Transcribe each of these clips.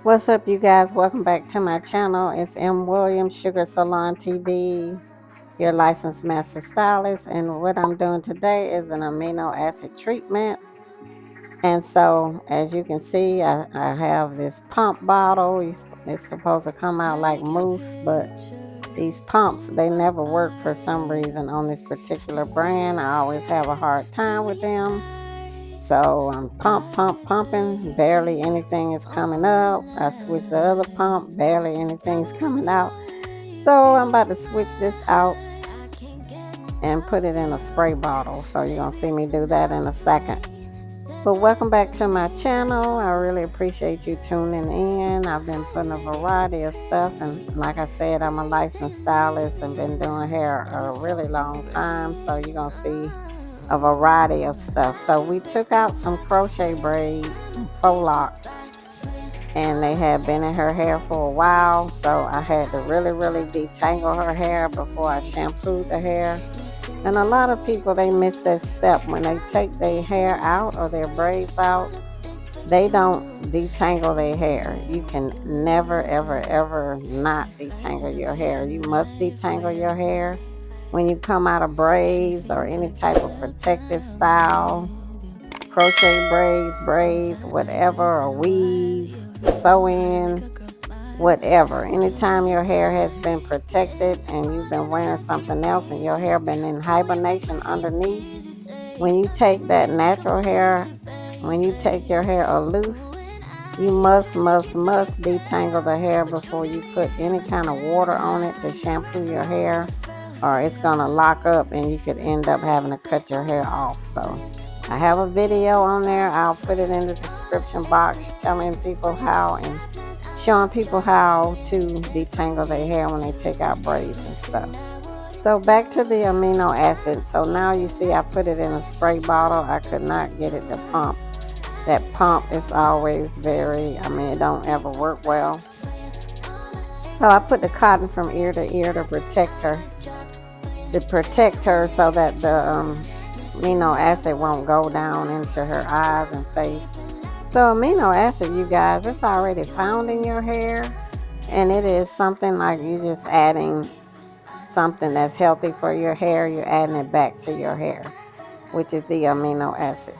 What's up, you guys? Welcome back to my channel. It's M. Williams Sugar Salon TV, your licensed master stylist. And what I'm doing today is an amino acid treatment. And so, as you can see, I have this pump bottle. It's supposed to come out like mousse, but these pumps, they never work for some reason on this particular brand. I always have a hard time with them. So I'm pumping. Barely anything is coming up. I switch the other pump. Barely anything's coming out. So I'm about to switch this out and put it in a spray bottle. So you're going to see me do that in a second. But welcome back to my channel. I really appreciate you tuning in. I've been putting a variety of stuff. And like I said, I'm a licensed stylist and been doing hair a really long time. So you're going to see a variety of stuff. So we took out some crochet braids, some faux locks, and they had been in her hair for a while. So I had to really detangle her hair before I shampooed the hair. And a lot of people, they miss that step when they take their hair out or their braids out. They don't detangle their hair. You can never, ever not detangle your hair. You must detangle your hair when you come out of braids or any type of protective style, crochet braids, whatever, or weave, sew in, whatever. Anytime your hair has been protected and you've been wearing something else and your hair been in hibernation underneath, when you take that natural hair, when you take your hair loose, you must detangle the hair before you put any kind of water on it to shampoo your hair, or it's gonna lock up and you could end up having to cut your hair off. So I have a video on there. I'll put it in the description box telling people how and showing people how to detangle their hair when they take out braids and stuff. So back to the amino acid. So now you see I put it in a spray bottle. I could not get it to pump. That pump is always it don't ever work well. So I put the cotton from ear to ear to protect her. So that the amino acid won't go down into her eyes and face. So amino acid, you guys, it's already found in your hair, and it is something like you're just adding something that's healthy for your hair. You're adding it back to your hair, which is the amino acid.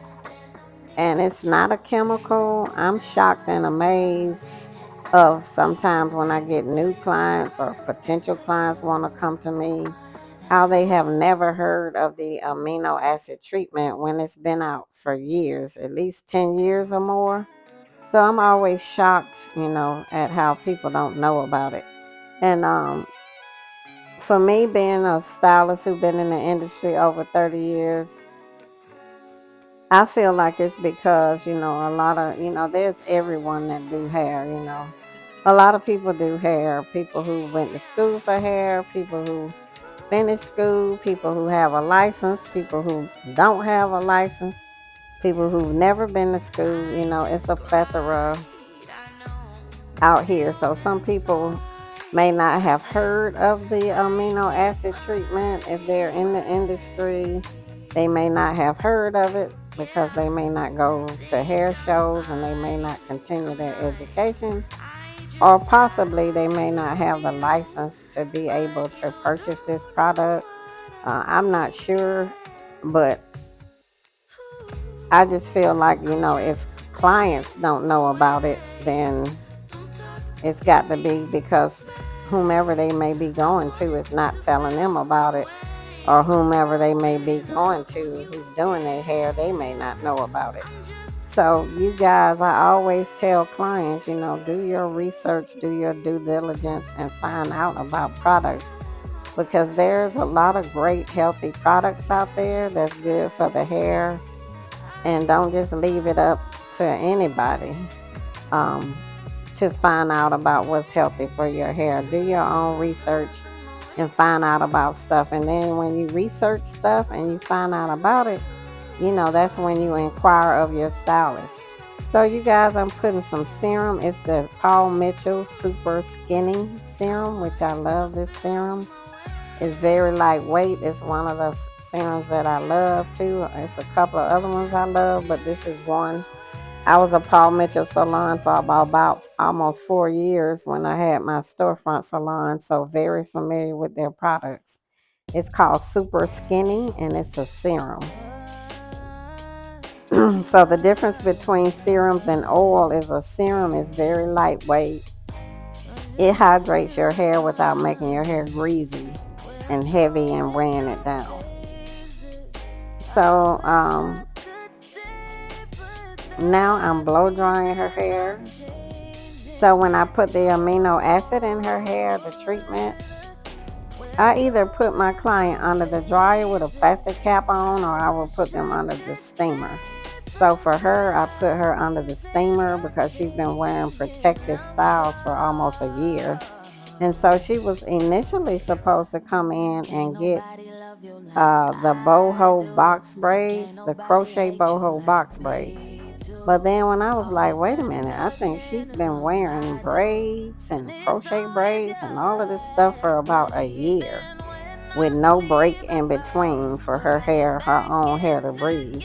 And it's not a chemical. I'm shocked and amazed of sometimes when I get new clients or potential clients want to come to me, how they have never heard of the amino acid treatment when it's been out for years, at least 10 years or more. So I'm always shocked, at how people don't know about it. And for me, being a stylist who's been in the industry over 30 years, I feel like it's because, a lot of, there's everyone that do hair. A lot of people do hair, people who went to school for hair, people who finished school, people who have a license, people who don't have a license, people who've never been to school. It's a plethora out here. So some people may not have heard of the amino acid treatment. If they're in the industry, they may not have heard of it because they may not go to hair shows and they may not continue their education, or possibly they may not have the license to be able to purchase this product. I'm not sure, but I just feel like, if clients don't know about it, then it's got to be because whomever they may be going to is not telling them about it, or whomever they may be going to who's doing their hair, they may not know about it. So you guys, I always tell clients, do your research, do your due diligence, and find out about products, because there's a lot of great healthy products out there that's good for the hair. And don't just leave it up to anybody to find out about what's healthy for your hair. Do your own research and find out about stuff. And then when you research stuff and you find out about it, that's when you inquire of your stylist. So you guys, I'm putting some serum. It's the Paul Mitchell Super Skinny Serum, which I love this serum. It's very lightweight. It's one of the serums that I love too. There's a couple of other ones I love, but this is one I was a Paul Mitchell salon for about almost 4 years when I had my storefront salon, so very familiar with their products. It's called Super Skinny and it's a serum. So the difference between serums and oil is a serum is very lightweight. It hydrates your hair without making your hair greasy and heavy and weighing it down. So now I'm blow drying her hair. So when I put the amino acid in her hair, the treatment, I either put my client under the dryer with a plastic cap on or I will put them under the steamer. So for her, I put her under the steamer because she's been wearing protective styles for almost a year. And so she was initially supposed to come in and get the boho box braids, the crochet boho box braids. But then when I was like, wait a minute, I think she's been wearing braids and crochet braids and all of this stuff for about a year with no break in between for her hair, her own hair to breathe.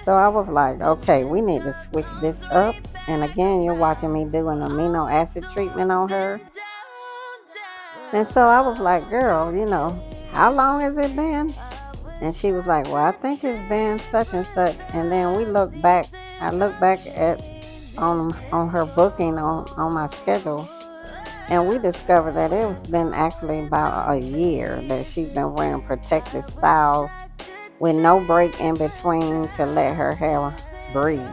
So I was like, okay, we need to switch this up. And again, you're watching me do an amino acid treatment on her. And so I was like, girl, how long has it been? And she was like, well, I think it's been such and such. And then we looked back. I looked back at on her booking on my schedule, and we discovered that it's been actually about a year that she's been wearing protective styles with no break in between to let her hair breathe.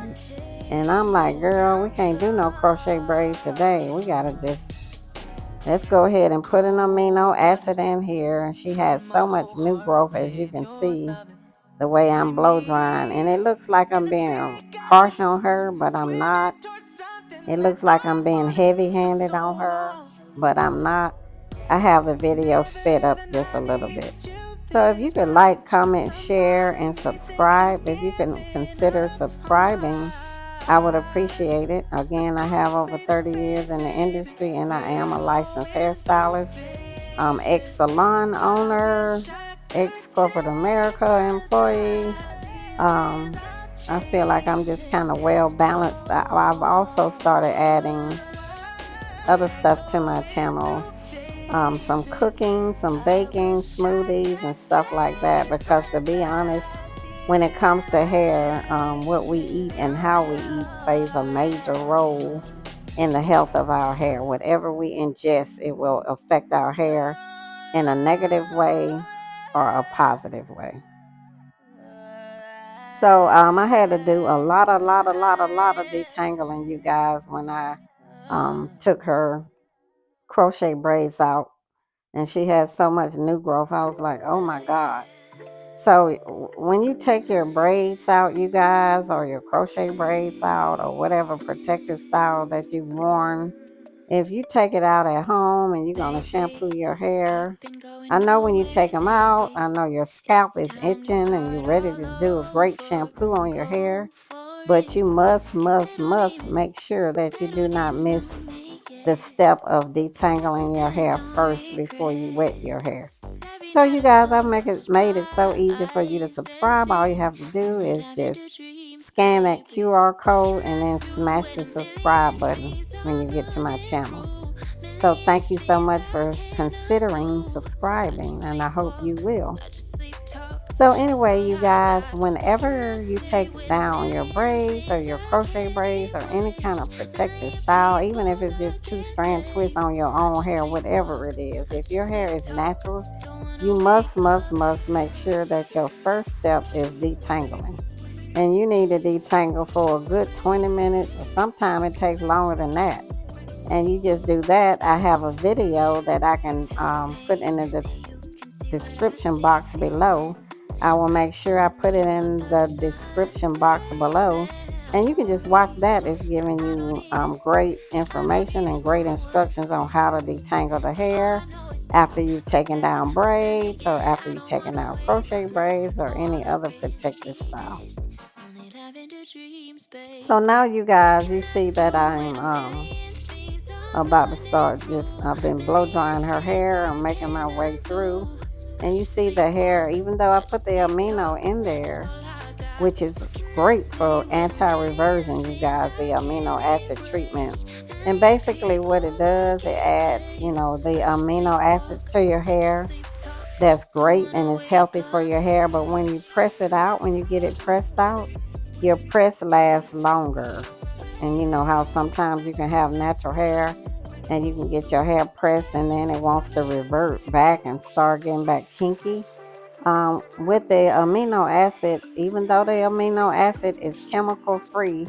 And I'm like, girl, we can't do no crochet braids today. We gotta let's go ahead and put an amino acid in here. She has so much new growth, as you can see, the way I'm blow drying. And it looks like I'm being harsh on her, but I'm not. It looks like I'm being heavy handed on her, but I'm not. I have the video sped up just a little bit. So if you could like, comment, share, and subscribe, if you can consider subscribing, I would appreciate it. Again, I have over 30 years in the industry and I am a licensed hairstylist, ex-salon owner, ex-corporate America employee. Um, I feel like I'm just kind of well balanced. I've also started adding other stuff to my channel. Some cooking, some baking, smoothies, and stuff like that. Because to be honest, when it comes to hair, what we eat and how we eat plays a major role in the health of our hair. Whatever we ingest, it will affect our hair in a negative way or a positive way. So I had to do a lot of detangling, you guys, when I took her crochet braids out. And she has so much new growth. I was like, oh my God. So when you take your braids out, you guys, or your crochet braids out, or whatever protective style that you've worn, if you take it out at home and you're going to shampoo your hair, I know when you take them out, I know your scalp is itching and you're ready to do a great shampoo on your hair, but you must make sure that you do not miss the step of detangling your hair first before you wet your hair. So you guys, I've made it so easy for you to subscribe. All you have to do is just scan that QR code and then smash the subscribe button when you get to my channel. So thank you so much for considering subscribing, and I hope you will. So anyway, you guys, whenever you take down your braids or your crochet braids or any kind of protective style, even if it's just 2-strand twists on your own hair, whatever it is, if your hair is natural, you must make sure that your first step is detangling. And you need to detangle for a good 20 minutes, or sometimes it takes longer than that. And you just do that. I have a video that I can put in the description box below. I will make sure I put it in the description box below, and you can just watch that. It's giving you great information and great instructions on how to detangle the hair after you've taken down braids or after you've taken down crochet braids or any other protective style. So now you guys, you see that I'm about to start I've been blow drying her hair. I'm making my way through. And you see the hair, even though I put the amino in there, which is great for anti-reversion, you guys, the amino acid treatment. And basically what it does, it adds, the amino acids to your hair. That's great and it's healthy for your hair. But when you press it out, when you get it pressed out, your press lasts longer. And you know how sometimes you can have natural hair and you can get your hair pressed and then it wants to revert back and start getting back kinky. With the amino acid, even though the amino acid is chemical free,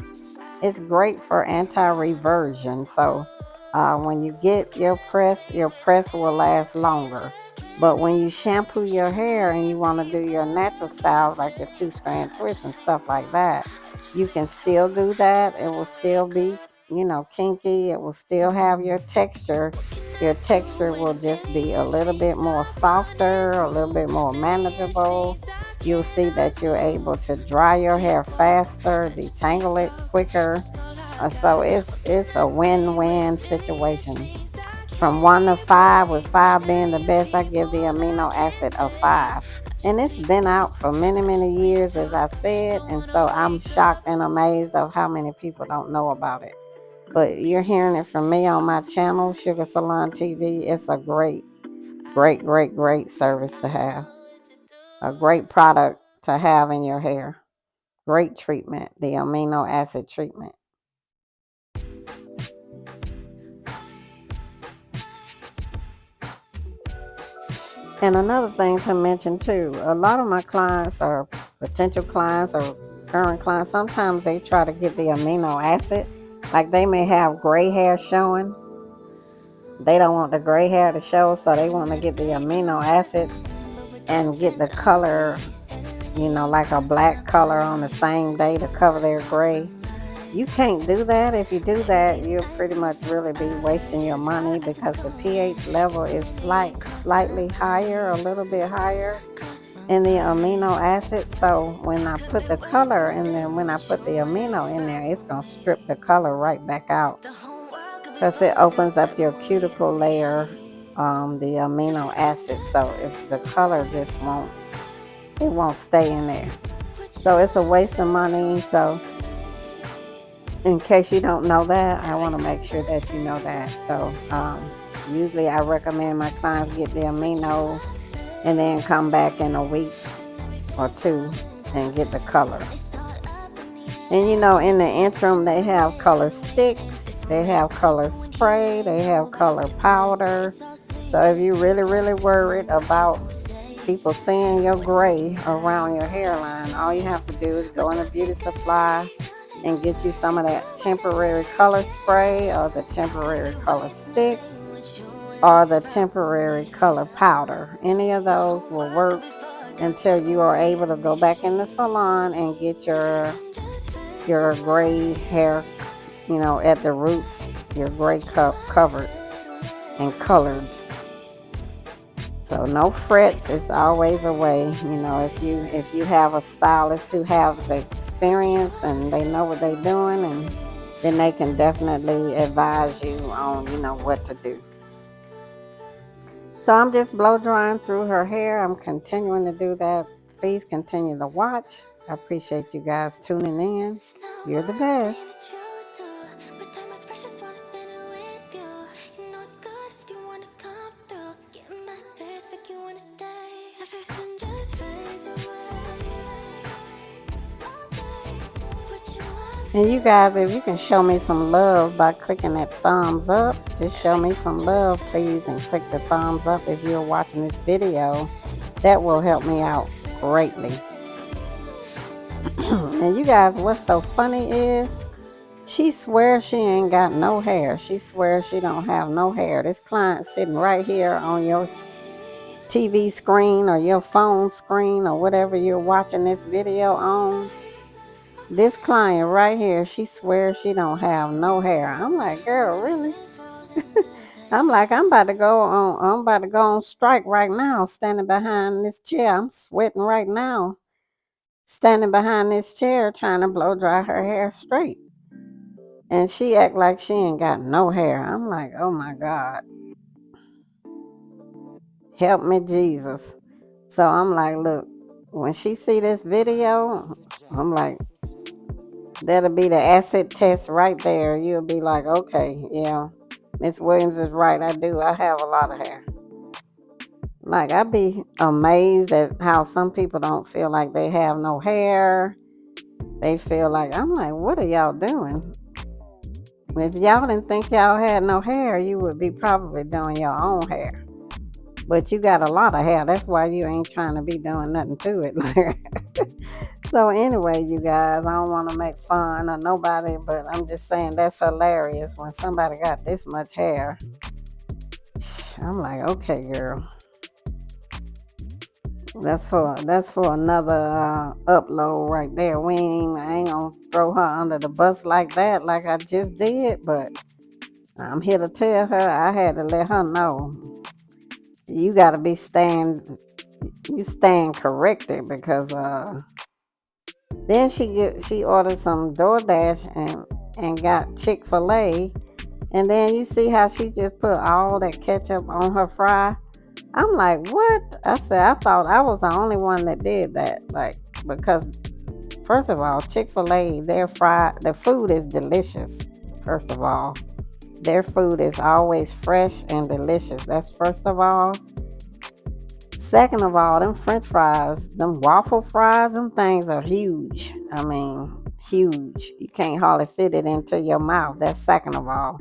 it's great for anti-reversion. So when you get your press will last longer. But when you shampoo your hair and you want to do your natural styles like your two-strand twists and stuff like that, you can still do that. It will still be, kinky. It will still have your texture. Your texture will just be a little bit more softer, a little bit more manageable. You'll see that you're able to dry your hair faster, detangle it quicker. So it's a win-win situation. From 1 to 5, with 5 being the best, I give the amino acid a 5. And it's been out for many, many years, as I said, and so I'm shocked and amazed of how many people don't know about it. But you're hearing it from me on my channel, Sugar Salon TV. It's a great, great, great, great service to have. A great product to have in your hair. Great treatment, the amino acid treatment. And another thing to mention too, a lot of my clients or potential clients or current clients, sometimes they try to get the amino acid. Like they may have gray hair showing. They don't want the gray hair to show, so they want to get the amino acid and get the color, like a black color on the same day to cover their gray. You can't do that. If you do that, you'll pretty much really be wasting your money because the pH level is slightly higher, a little bit higher in the amino acid. So when I put the color in there, when I put the amino in there, it's going to strip the color right back out because it opens up your cuticle layer, the amino acid. So if the color just it won't stay in there. So it's a waste of money. So in case you don't know that, I want to make sure that you know that. So usually I recommend my clients get the amino and then come back in a week or two and get the color. And in the interim, they have color sticks, they have color spray, they have color powder. So if you're really, really worried about people seeing your gray around your hairline, all you have to do is go in a beauty supply and get you some of that temporary color spray or the temporary color stick or the temporary color powder. Any of those will work until you are able to go back in the salon and get your gray hair, at the roots, your gray covered and colored. So no frets, it's always a way. If you have a stylist who has the experience and they know what they're doing, and then they can definitely advise you on, what to do. So I'm just blow drying through her hair. I'm continuing to do that. Please continue to watch. I appreciate you guys tuning in. You're the best. And you guys, if you can show me some love by clicking that thumbs up, just show me some love, please, and click the thumbs up if you're watching this video. That will help me out greatly. And you guys, what's so funny is she swears she ain't got no hair. She swears she don't have no hair. This client sitting right here on your TV screen or your phone screen or whatever you're watching this video on. This client right here, she swears she don't have no hair. I'm like, girl, really? I'm like, I'm about to go on strike right now, standing behind this chair. I'm sweating right now, standing behind this chair, trying to blow dry her hair straight. And she act like she ain't got no hair. I'm like, oh my God. Help me, Jesus. So I'm like, look, when she see this video, I'm like, that'll be the acid test right there. You'll be like, okay, yeah, Miss Williams is right. I have a lot of hair. Like, I'd be amazed at how some people don't feel like they have no hair. They feel like, I'm like, what are y'all doing? If y'all didn't think y'all had no hair, you would be probably doing your own hair. But you got a lot of hair. That's why you ain't trying to be doing nothing to it. So anyway, you guys, I don't want to make fun of nobody, but I'm just saying that's hilarious when somebody got this much hair. I'm like, okay, girl. That's for another upload right there. I ain't gonna throw her under the bus like that, like I just did. But I'm here to tell her I had to let her know you gotta you stand corrected because then she ordered some DoorDash and got Chick-fil-A, and then you see how she just put all that ketchup on her fry. I'm like, what? I said, I thought I was the only one that did that. Like, because first of all, Chick-fil-A, their food is delicious. First of all, their food is always fresh and delicious. That's first of all. Second of all, them French fries, them waffle fries, them things are huge. I mean, huge. You can't hardly fit it into your mouth. That's second of all.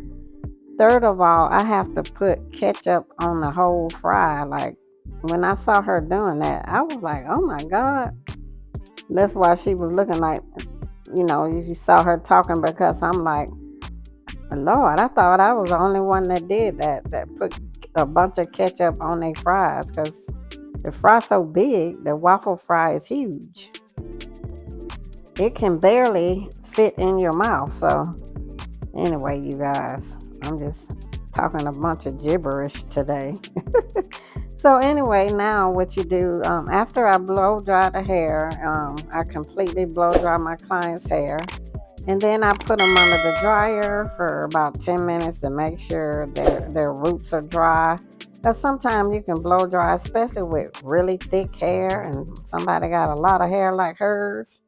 Third of all, I have to put ketchup on the whole fry. Like, when I saw her doing that, I was like, oh my God. That's why she was looking like, you saw her talking, because I'm like, Lord, I thought I was the only one that did that put a bunch of ketchup on their fries, because the fry so big, the waffle fry is huge. It can barely fit in your mouth. So anyway, you guys, I'm just talking a bunch of gibberish today. So anyway, now what you do, after I blow dry the hair, I completely blow dry my client's hair. And then I put them under the dryer for about 10 minutes to make sure their roots are dry. Because sometimes you can blow dry, especially with really thick hair, and somebody got a lot of hair like hers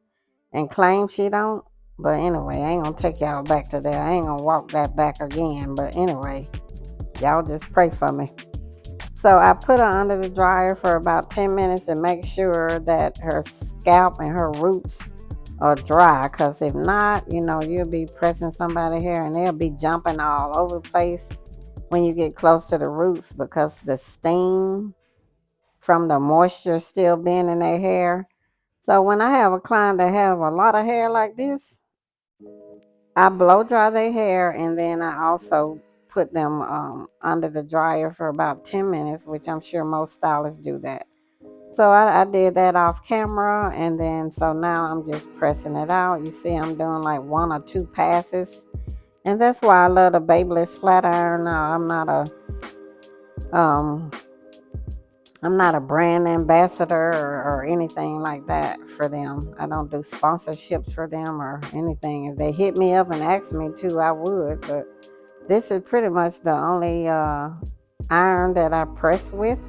and claim she don't. But anyway, I ain't gonna take y'all back to that. I ain't gonna walk that back again. But anyway, y'all just pray for me. So I put her under the dryer for about 10 minutes to make sure that her scalp and her roots are dry. Because if not, you'll be pressing somebody's hair and they'll be jumping all over the place when you get close to the roots, because the steam from the moisture still being in their hair. So when I have a client that have a lot of hair like this, I blow dry their hair, and then I also put them under the dryer for about 10 minutes, which I'm sure most stylists do that. So I did that off camera, and then so now I'm just pressing it out. You see I'm doing like one or two passes, and that's why I love the Babyliss flat iron. Now um, I'm not a brand ambassador or anything like that for them. I don't do sponsorships for them or anything. If they hit me up and ask me to, I would. But this is pretty much the only iron that I press with,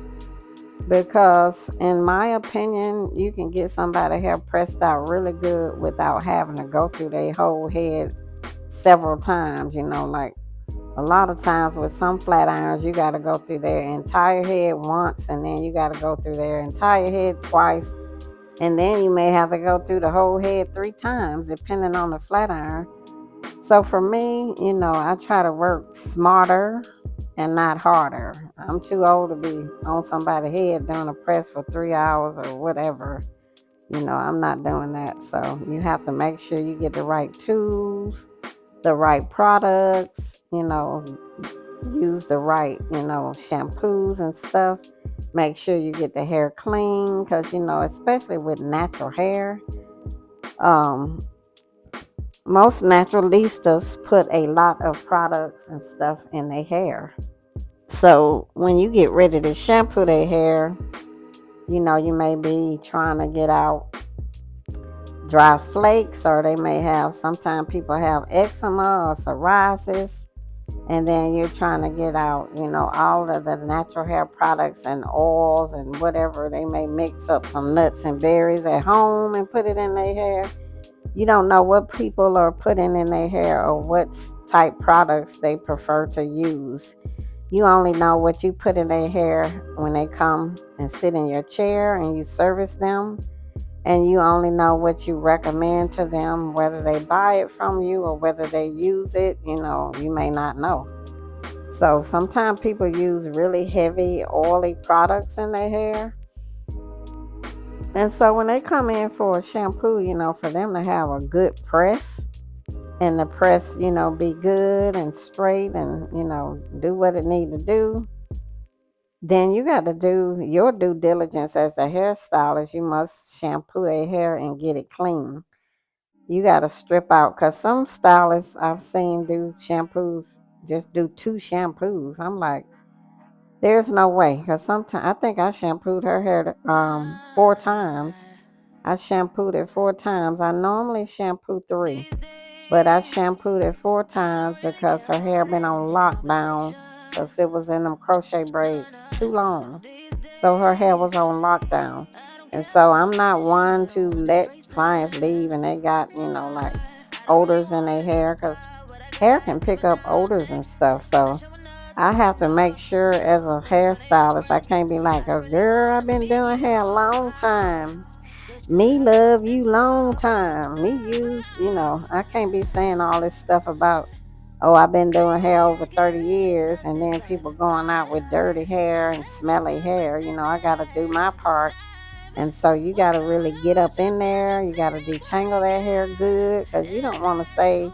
because in my opinion, you can get somebody hair pressed out really good without having to go through their whole head several times. Like, a lot of times with some flat irons, you got to go through their entire head once, and then you got to go through their entire head twice, and then you may have to go through the whole head 3 times, depending on the flat iron. So for me, I try to work smarter and not harder. I'm too old to be on somebody's head doing a press for 3 hours or whatever. I'm not doing that. So you have to make sure you get the right tools, the right products, use the right, shampoos and stuff. Make sure you get the hair clean, because, especially with natural hair, most naturalistas put a lot of products and stuff in their hair. So when you get ready to shampoo their hair, you may be trying to get out dry flakes, or they may have, sometimes people have eczema or psoriasis, and then you're trying to get out, all of the natural hair products and oils and whatever. They may mix up some nuts and berries at home and put it in their hair. You don't know what people are putting in their hair or what type products they prefer to use. You only know what you put in their hair when they come and sit in your chair and you service them. And you only know what you recommend to them, whether they buy it from you or whether they use it, you may not know. So sometimes people use really heavy, oily products in their hair. And so when they come in for a shampoo, for them to have a good press and the press, be good and straight and, do what it need to do, then you got to do your due diligence as a hairstylist. You must shampoo a hair and get it clean. You got to strip out, because some stylists I've seen do shampoos, just do 2 shampoos. I'm like, there's no way, because sometimes I think I shampooed her hair 4 times. I shampooed it 4 times. I normally shampoo 3, but I shampooed it 4 times because her hair been on lockdown because it was in them crochet braids too long. So her hair was on lockdown. And so I'm not one to let clients leave and they got, like odors in their hair, because hair can pick up odors and stuff. So I have to make sure as a hairstylist, I can't be like, oh, girl, I've been doing hair a long time. Me love you long time. Me use, I can't be saying all this stuff about, oh, I've been doing hair over 30 years, and then people going out with dirty hair and smelly hair. I got to do my part. And so you got to really get up in there. You got to detangle that hair good, because you don't want to say,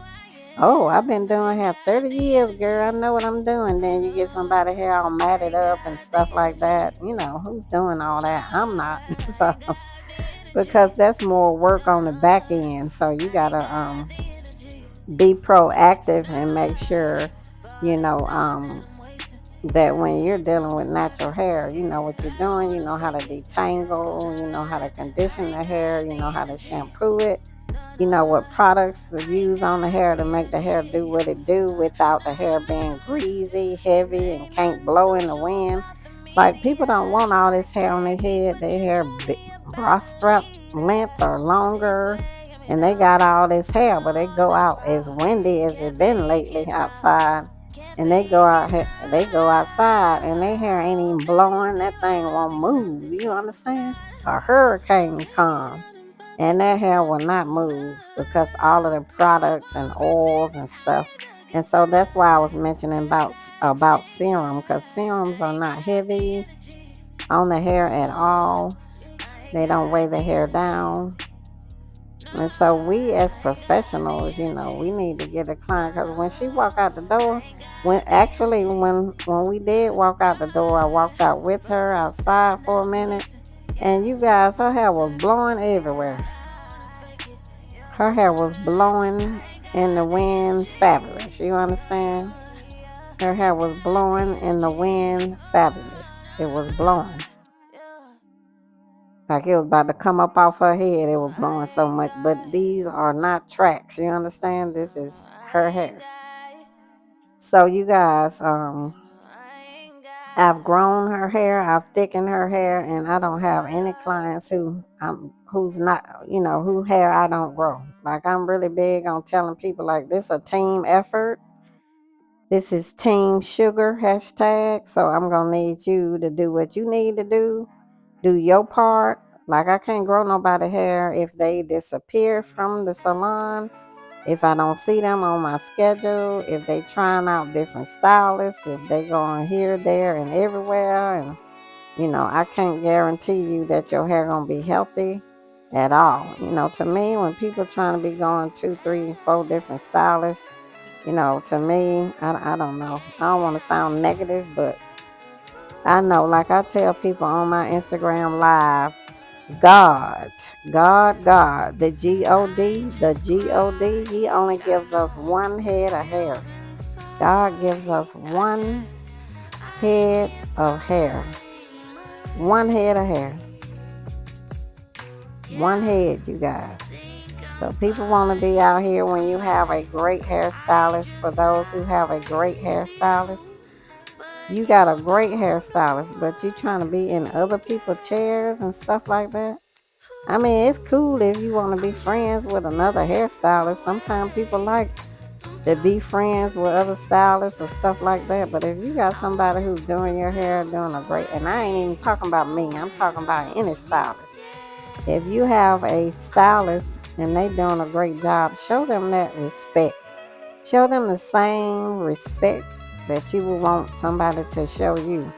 oh, I've been doing hair 30 years, girl. I know what I'm doing. Then you get somebody hair all matted up and stuff like that. Who's doing all that? I'm not. So, because that's more work on the back end. So you got to be proactive and make sure, you know, um, that when you're dealing with natural hair, you know what you're doing, you know how to detangle, you know how to condition the hair, you know how to shampoo it, you know what products to use on the hair to make the hair do what it do without the hair being greasy, heavy, and can't blow in the wind. Like, people don't want all this hair on their head. Their hair bra strap length or longer, and they got all this hair, but they go out as windy as it been lately outside. And they go outside, and their hair ain't even blowing. That thing won't move. You understand? A hurricane come, and that hair will not move because all of the products and oils and stuff. And so that's why I was mentioning about serum, because serums are not heavy on the hair at all. They don't weigh the hair down. And so we as professionals, we need to get a client, because when she walked out the door, when we did walk out the door, I walked out with her outside for a minute, and you guys, her hair was blowing everywhere. Her hair was blowing in the wind, fabulous. You understand? Her hair was blowing in the wind, fabulous. It was blowing. Like it was about to come up off her head. It was blowing so much. But these are not tracks. You understand? This is her hair. So you guys, I've grown her hair, I've thickened her hair, and I don't have any clients who's not, who hair I don't grow. Like, I'm really big on telling people, like, this a team effort. This is Team Sugar hashtag. So I'm gonna need you to do what you need to do. Do your part. Like, I can't grow nobody hair if they disappear from the salon, if I don't see them on my schedule, if they trying out different stylists, if they going here, there, and everywhere. And, I can't guarantee you that your hair going to be healthy at all. To me, when people trying to be going 2, 3, 4 different stylists, to me, I don't know. I don't want to sound negative, but I know, like I tell people on my Instagram live, God, the God, He only gives us one head of hair. God gives us one head of hair. One head of hair. One head, you guys. So people want to be out here when you have a great hairstylist. For those who have a great hairstylist, you got a great hairstylist, but you trying to be in other people's chairs and stuff like that. I mean, it's cool if you want to be friends with another hairstylist. Sometimes people like to be friends with other stylists or stuff like that. But if you got somebody who's doing your hair, doing a great, and I ain't even talking about me, I'm talking about any stylist. If you have a stylist and they doing a great job, show them that respect. Show them the same respect that you would want somebody to show you.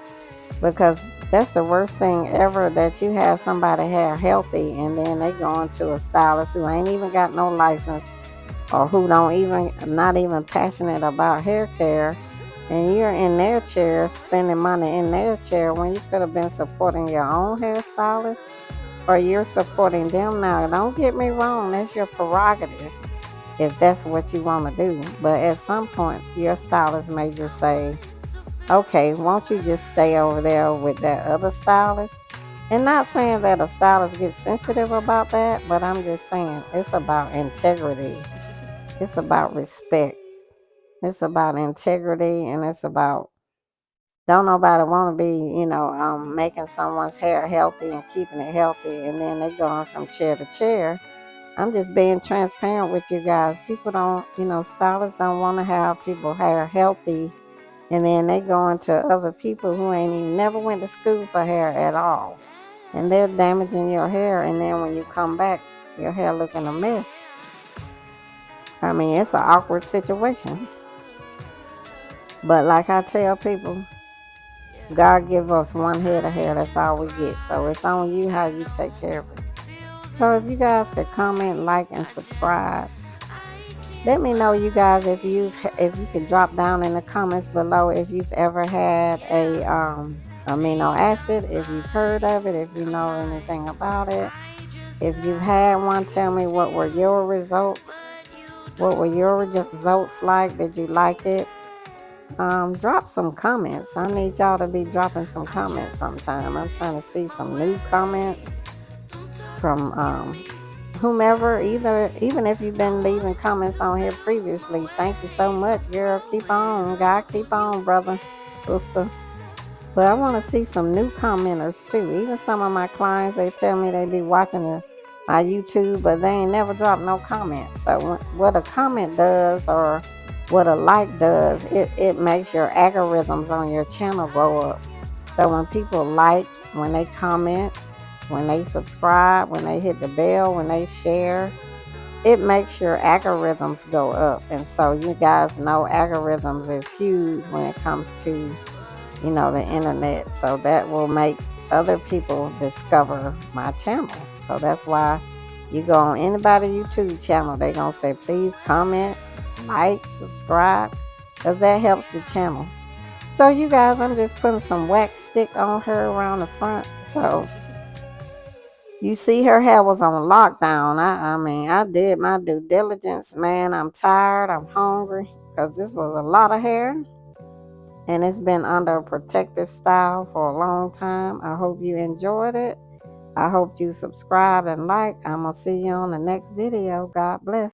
Because that's the worst thing ever, that you have somebody hair healthy and then they go into a stylist who ain't even got no license, or who don't even, not even passionate about hair care, and you're in their chair spending money in their chair when you could have been supporting your own hairstylist, or you're supporting them. Now, don't get me wrong, that's your prerogative if that's what you want to do. But at some point, your stylist may just say, okay, won't you just stay over there with that other stylist? And not saying that a stylist gets sensitive about that, but I'm just saying it's about integrity. It's about respect. It's about integrity, and it's about, don't nobody want to be, making someone's hair healthy and keeping it healthy, and then they going from chair to chair. I'm just being transparent with you guys. People don't, stylists don't want to have people hair healthy, and then they go into other people who ain't even never went to school for hair at all, and they're damaging your hair, and then when you come back, your hair looking a mess. I mean, it's an awkward situation. But like I tell people, God give us one head of hair. That's all we get. So it's on you how you take care of it. So if you guys could comment, like, and subscribe. Let me know, you guys, if you can drop down in the comments below if you've ever had a amino acid, if you've heard of it, if you know anything about it. If you've had one, tell me what were your results. What were your results like? Did you like it? Drop some comments. I need y'all to be dropping some comments sometime. I'm trying to see some new comments from whomever, even if you've been leaving comments on here previously. Thank you so much, girl. Keep on, God, keep on, brother, sister. But I want to see some new commenters too. Even some of my clients, they tell me they be watching my YouTube, but they ain't never dropped no comment. So what a comment does, or what a like does, it makes your algorithms on your channel go up. So when people like, when they comment, when they subscribe, when they hit the bell, when they share, it makes your algorithms go up. And so you guys know algorithms is huge when it comes to, the internet. So that will make other people discover my channel. So that's why you go on anybody's YouTube channel, they're going to say, please comment, like, subscribe, because that helps the channel. So you guys, I'm just putting some wax stick on her around the front. So you see, her hair was on lockdown. I mean, I did my due diligence, man. I'm tired. I'm hungry, because this was a lot of hair. And it's been under a protective style for a long time. I hope you enjoyed it. I hope you subscribe and like. I'm going to see you on the next video. God bless.